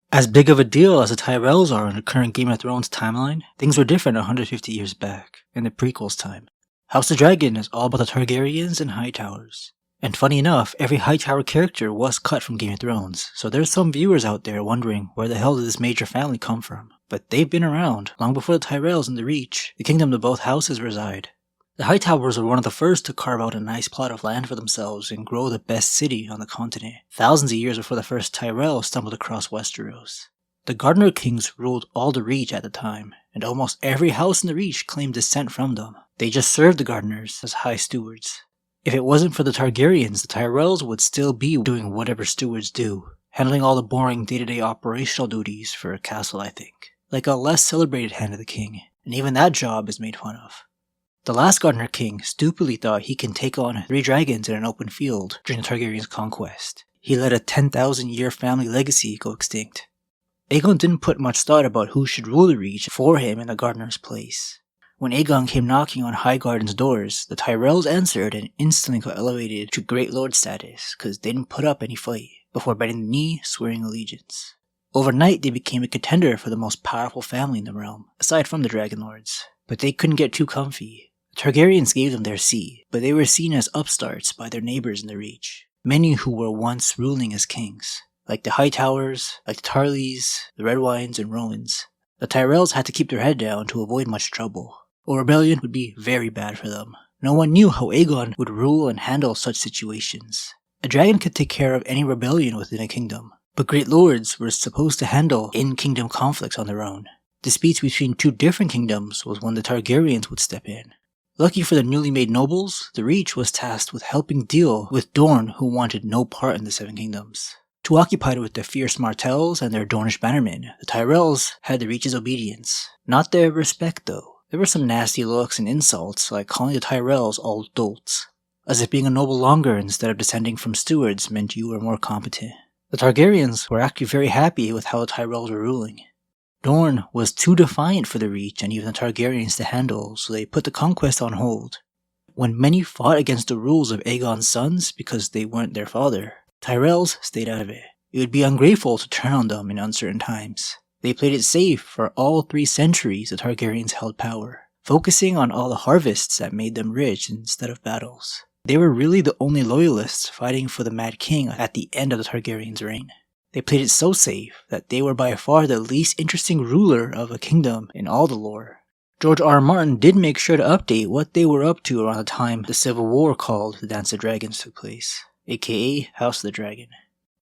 As big of a deal as the Tyrells are in the current Game of Thrones timeline, things were different 150 years back, in the prequels time. House of the Dragon is all about the Targaryens and hightowers. And funny enough, every hightower character was cut from Game of Thrones, so there's some viewers out there wondering where the hell did this major family come from. But they've been around, long before the Tyrells and the Reach, the kingdom that both houses reside. The Hightowers were one of the first to carve out a nice plot of land for themselves and grow the best city on the continent, thousands of years before the first Tyrell stumbled across Westeros. The Gardener Kings ruled all the Reach at the time, and almost every house in the Reach claimed descent from them. They just served the Gardeners as high stewards. If it wasn't for the Targaryens, the Tyrells would still be doing whatever stewards do, handling all the boring day-to-day operational duties for a castle, I think. Like a less celebrated hand of the king, and even that job is made fun of. The last Gardener King stupidly thought he can take on 3 dragons in an open field during the Targaryens' conquest. He let a 10,000-year family legacy go extinct. Aegon didn't put much thought about who should rule the Reach for him in the Gardener's place. When Aegon came knocking on Highgarden's doors, the Tyrells answered and instantly got elevated to Great Lord status because they didn't put up any fight, before bending the knee, swearing allegiance. Overnight, they became a contender for the most powerful family in the realm, aside from the Dragon Lords. But they couldn't get too comfy. Targaryens gave them their sea, but they were seen as upstarts by their neighbors in the Reach, many who were once ruling as kings, like the Hightowers, like the Tarleys, the Redwynes, and Rowans. The Tyrells had to keep their head down to avoid much trouble, or rebellion would be very bad for them. No one knew how Aegon would rule and handle such situations. A dragon could take care of any rebellion within a kingdom, but Great Lords were supposed to handle in-kingdom conflicts on their own. Disputes between 2 different kingdoms was when the Targaryens would step in. Lucky for the newly made nobles, the Reach was tasked with helping deal with Dorne, who wanted no part in the 7 kingdoms. Too occupied with the fierce Martells and their Dornish bannermen, the Tyrells had the Reach's obedience. Not their respect though. There were some nasty looks and insults, like calling the Tyrells old dolts, as if being a noble longer instead of descending from stewards meant you were more competent. The Targaryens were actually very happy with how the Tyrells were ruling. Dorne was too defiant for the Reach and even the Targaryens to handle, so they put the conquest on hold. When many fought against the rules of Aegon's sons because they weren't their father, Tyrells stayed out of it. It would be ungrateful to turn on them in uncertain times. They played it safe for all 3 centuries the Targaryens held power, focusing on all the harvests that made them rich instead of battles. They were really the only loyalists fighting for the Mad King at the end of the Targaryens' reign. They played it so safe that they were by far the least interesting ruler of a kingdom in all the lore. George R. R. Martin did make sure to update what they were up to around the time the Civil War called the Dance of Dragons took place, aka House of the Dragon.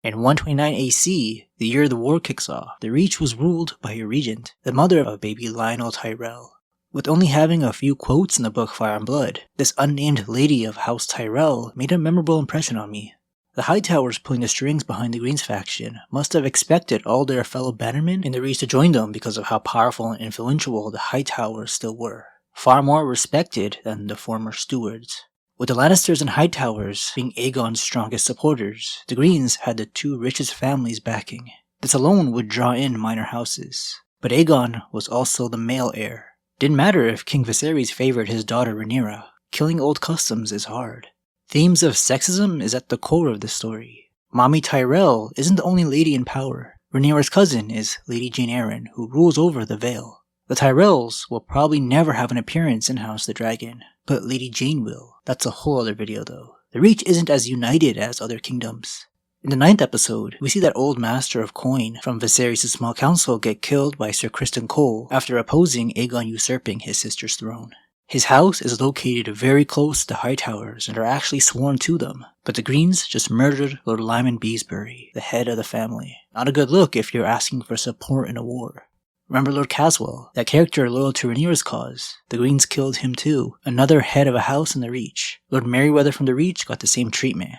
In 129 AC, the year the war kicks off, the Reach was ruled by a regent, the mother of baby Lionel Tyrell. With only having a few quotes in the book Fire and Blood, this unnamed lady of House Tyrell made a memorable impression on me. The Hightowers pulling the strings behind the Greens faction must have expected all their fellow bannermen in the Reach to join them because of how powerful and influential the Hightowers still were, far more respected than the former stewards. With the Lannisters and Hightowers being Aegon's strongest supporters, the Greens had the 2 richest families backing. This alone would draw in minor houses. But Aegon was also the male heir. Didn't matter if King Viserys favored his daughter Rhaenyra. Killing old customs is hard. Themes of sexism is at the core of the story. Mommy Tyrell isn't the only lady in power. Rhaenyra's cousin is Lady Jane Arryn, who rules over the Vale. The Tyrells will probably never have an appearance in House of the Dragon, but Lady Jane will. That's a whole other video though. The Reach isn't as united as other kingdoms. In the 9th episode, we see that old master of coin from Viserys' small council get killed by Sir Criston Cole after opposing Aegon usurping his sister's throne. His house is located very close to the Hightowers and are actually sworn to them, but the Greens just murdered Lord Lyman Beesbury, the head of the family. Not a good look if you're asking for support in a war. Remember Lord Caswell, that character loyal to Rhaenyra's cause? The Greens killed him too, another head of a house in the Reach. Lord Merryweather from the Reach got the same treatment.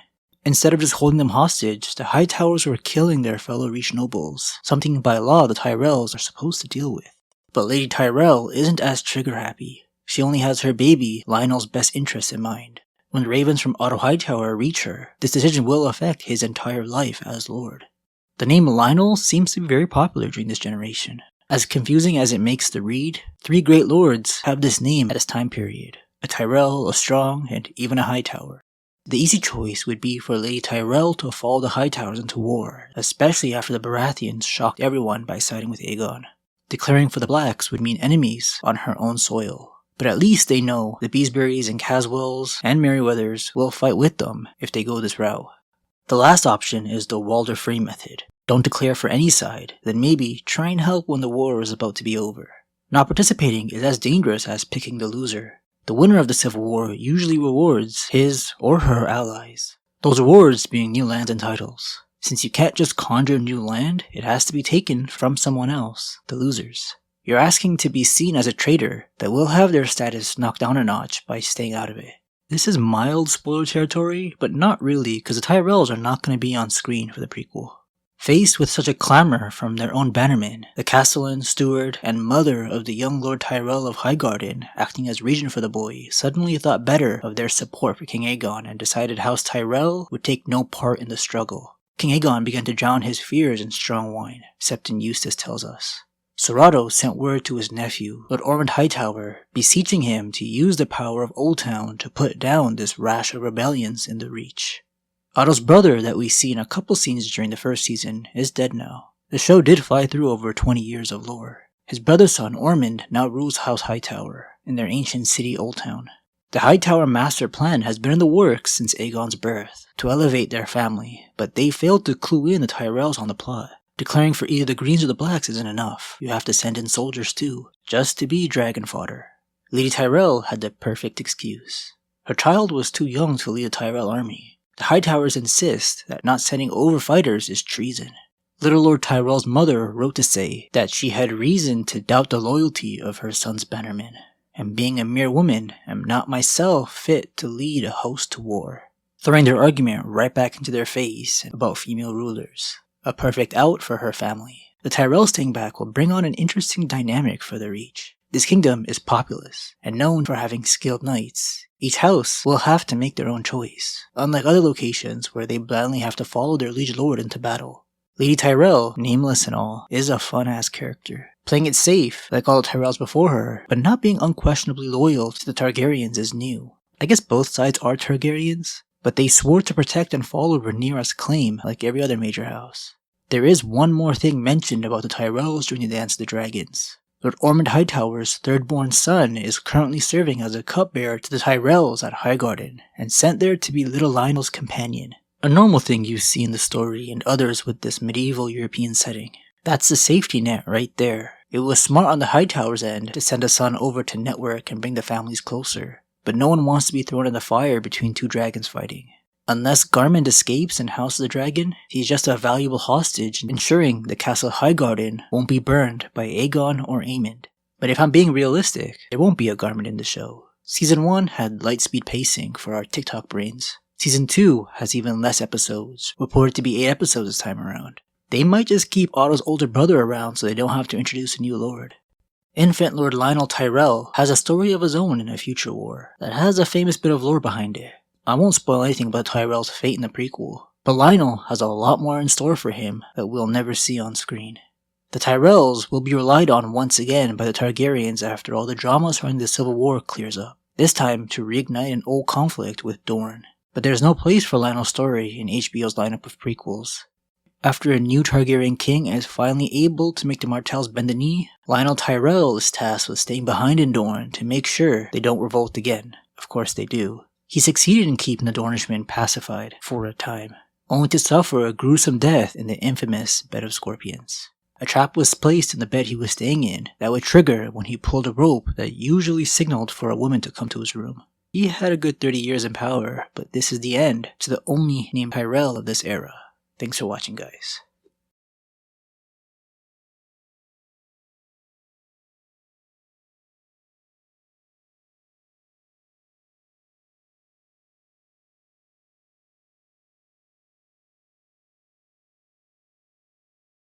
Instead of just holding them hostage, the Hightowers were killing their fellow Reach nobles, something by law the Tyrells are supposed to deal with. But Lady Tyrell isn't as trigger-happy. She only has her baby, Lionel's best interests in mind. When the ravens from Otto Hightower reach her, this decision will affect his entire life as Lord. The name Lionel seems to be very popular during this generation. As confusing as it makes to read, 3 great lords have this name at this time period. A Tyrell, a Strong, and even a Hightower. The easy choice would be for Lady Tyrell to follow the Hightowers into war, especially after the Baratheons shocked everyone by siding with Aegon. Declaring for the Blacks would mean enemies on her own soil, but at least they know the Beesburys and Caswells and Merryweathers will fight with them if they go this route. The last option is the Walder Frey method. Don't declare for any side, then maybe try and help when the war is about to be over. Not participating is as dangerous as picking the loser. The winner of the Civil War usually rewards his or her allies, those rewards being new lands and titles. Since you can't just conjure new land, it has to be taken from someone else, the losers. You're asking to be seen as a traitor that will have their status knocked down a notch by staying out of it. This is mild spoiler territory, but not really because the Tyrells are not going to be on screen for the prequel. Faced with such a clamor from their own bannermen, the castellan, steward, and mother of the young Lord Tyrell of Highgarden, acting as regent for the boy, suddenly thought better of their support for King Aegon and decided House Tyrell would take no part in the struggle. King Aegon began to drown his fears in strong wine, Septon Eustace tells us. Serrato sent word to his nephew, Lord Ormond Hightower, beseeching him to use the power of Oldtown to put down this rash of rebellions in the Reach. Otto's brother that we see in a couple scenes during the first season is dead now. The show did fly through over 20 years of lore. His brother's son Ormond now rules House Hightower in their ancient city Oldtown. The Hightower master plan has been in the works since Aegon's birth, to elevate their family, but they failed to clue in the Tyrells on the plot. Declaring for either the Greens or the Blacks isn't enough, you have to send in soldiers too, just to be dragon fodder. Lady Tyrell had the perfect excuse. Her child was too young to lead a Tyrell army. The Hightowers insist that not sending over fighters is treason. Little Lord Tyrell's mother wrote to say that she had reason to doubt the loyalty of her son's bannermen, and being a mere woman, am not myself fit to lead a host to war. Throwing their argument right back into their face about female rulers. A perfect out for her family. The Tyrells staying back will bring on an interesting dynamic for the Reach. This kingdom is populous, and known for having skilled knights. Each house will have to make their own choice, unlike other locations where they blindly have to follow their liege lord into battle. Lady Tyrell, nameless and all, is a fun-ass character. Playing it safe, like all the Tyrells before her, but not being unquestionably loyal to the Targaryens is new. I guess both sides are Targaryens, but they swore to protect and follow Rhaenyra's claim like every other major house. There is one more thing mentioned about the Tyrells during the Dance of the Dragons. Lord Ormond Hightower's third-born son is currently serving as a cupbearer to the Tyrells at Highgarden, and sent there to be little Lionel's companion. A normal thing you see in the story and others with this medieval European setting. That's the safety net right there. It was smart on the Hightower's end to send a son over to network and bring the families closer, but no one wants to be thrown in the fire between two dragons fighting. Unless Garmund escapes in House of the Dragon, he's just a valuable hostage, ensuring the Castle Highgarden won't be burned by Aegon or Aemond. But if I'm being realistic, there won't be a Garmund in the show. Season 1 had light speed pacing for our TikTok brains. Season 2 has even less episodes, reported to be 8 episodes this time around. They might just keep Otto's older brother around so they don't have to introduce a new lord. Infant Lord Lionel Tyrell has a story of his own in a future war that has a famous bit of lore behind it. I won't spoil anything about Tyrell's fate in the prequel, but Lionel has a lot more in store for him that we'll never see on screen. The Tyrells will be relied on once again by the Targaryens after all the drama surrounding the Civil War clears up, this time to reignite an old conflict with Dorne. But there's no place for Lionel's story in HBO's lineup of prequels. After a new Targaryen king is finally able to make the Martells bend the knee, Lionel Tyrell is tasked with staying behind in Dorne to make sure they don't revolt again. Of course they do. He succeeded in keeping the Dornishmen pacified for a time, only to suffer a gruesome death in the infamous Bed of Scorpions. A trap was placed in the bed he was staying in that would trigger when he pulled a rope that usually signaled for a woman to come to his room. He had a good 30 years in power, but this is the end to the only named Tyrell of this era. Thanks for watching, guys.